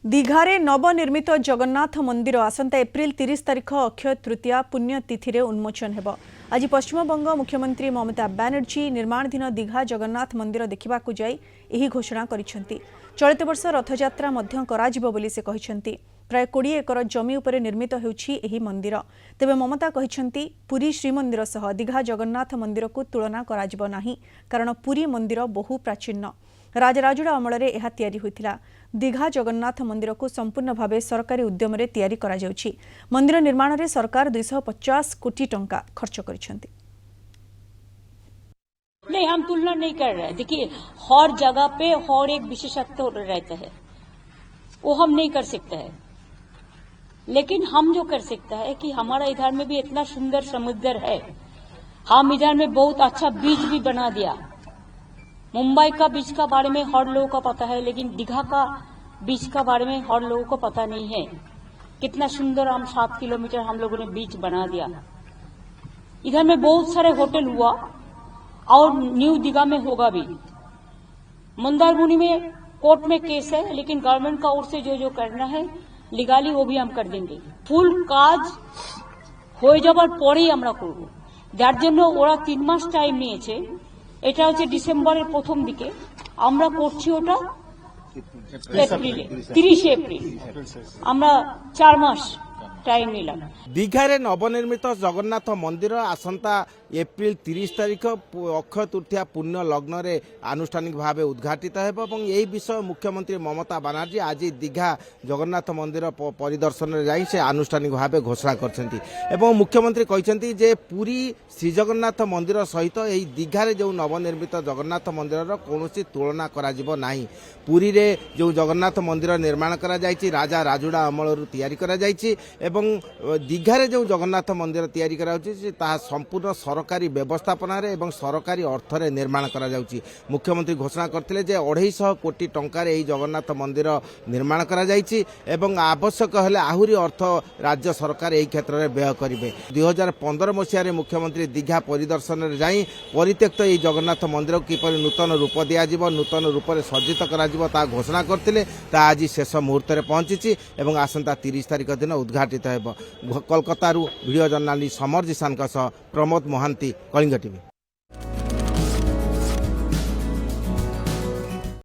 दीघारे नवनिर्मित जगन्नाथ मंदिर आसंता एप्रिल 30 तारिख अक्षय तृतीया पुण्यतिथि उन्मोचन हेब। आज पश्चिमबंग मुख्यमंत्री ममता बनर्जी निर्माणाधीन दीघा जगन्नाथ मंदिर देखा जाई एही घोषणा करिसेंती। चलित वर्ष रथयात्रा मध्य कराजिबो बोली से कहिसेंती। प्राय 20 एकर जमी उपरे निर्मित हेउछि एही मंदिर। तेबे ममता कहिसेंती पुरी श्रीमंदिर सह दीघा जगन्नाथ मंदिर को तुलना कराजिबो नाही, कारण पुरी मंदिर बहु प्राचीन। राजराजुड़ा अमल यह तैयारी होइथिला। दीघा जगन्नाथ मंदिर को संपूर्ण भाव सरकारी उद्यम तैयारी करा जाउछि। मंदिर निर्माण रे सरकार 250 कोटी टंका खर्च करिसेंती। नहीं, हम तुलना नहीं कर रहे हैं। देखिए, हर जगह पे हर एक विशेषत्व रहता है, वो हम नहीं कर सकते हैं। लेकिन हम जो कर सकते हैं कि हमारा इधर में भी इतना सुंदर समुद्र है, हम इधर में बहुत अच्छा बीच भी बना दिया। मुंबई का बीच का बारे में हर लोगों को पता है, लेकिन दीघा का बीच का बारे में हर लोगों को पता नहीं है। कितना सुंदर हम 7 किलोमीटर हम लोगों ने बीच बना दिया। इधर में बहुत सारे होटल हुआ और न्यू दीघा में होगा भी। मंदारमुनि में कोर्ट में केस है, लेकिन गवर्नमेंट का ओर से जो करना है लीगली वो भी हम कर देंगे। फुल काज हो যাবার পরেই আমরা করব। যার জন্য ওরা 3 মাস টাইম নিয়েছে। এটা হচ্ছে ডিসেম্বরের প্রথম দিকে, আমরা করছি ওটা এপ্রিলে 30 এপ্রিল। আমরা 4 মাস টাইম নিলাম। दीघारे नवनिर्मित जगन्नाथ मंदिर आसंता एप्रिल 30 तारिख अक्षय तृतीया पुण्य लग्न रे आनुष्ठानिक भाव उद्घाटित होब। यही विषय मुख्यमंत्री ममता बनर्जी आज दीघा जगन्नाथ मंदिर परिदर्शन जाई से आनुष्ठानिक भाव घोषणा कर। मुख्यमंत्री कहते जे पूरी श्रीजगन्नाथ मंदिर सहित यही दीघारे जो नवनिर्मित जगन्नाथ मंदिर कौन तुलना कराजिबो नाही। पुरी रे जो जगन्नाथ मंदिर निर्माण करा जायछि राजा राजुड़ा अमलरू तैयारी करा जायछि एवं दीघारे जो जगन्नाथ मंदिर तैयारी करा जायछि ताहा संपूर्ण सरकारी व्यवस्थापना रे एवं सरकारी अर्थ रे निर्माण करा जायछि। मुख्यमंत्री घोषणा करथिले जे 250 कोटी टंका रे एही जगन्नाथ मंदिर निर्माण करा जायछि एवं आवश्यक हेले आहुरी अर्थ राज्य सरकार एही क्षेत्र रे व्यय करिवे। 2015 मसिया रे मुख्यमंत्री दीघा परिदर्शन रे जाई परित्यक्त एही जगन्नाथ मंदिर को किपरि नूतन रूप दिया जिवो, नूतन रूप रे सज्जित करा जिवो ता घोषणा करथिले। ता आज शेष मुहूर्त रे पहुंचीछि एवं आसंता 30 तारिख दिन उद्घाटित हेब। कोलकाता वीडियो जर्नालिस्ट समर जिसान प्रमोद महांती, कलिंग टीवी।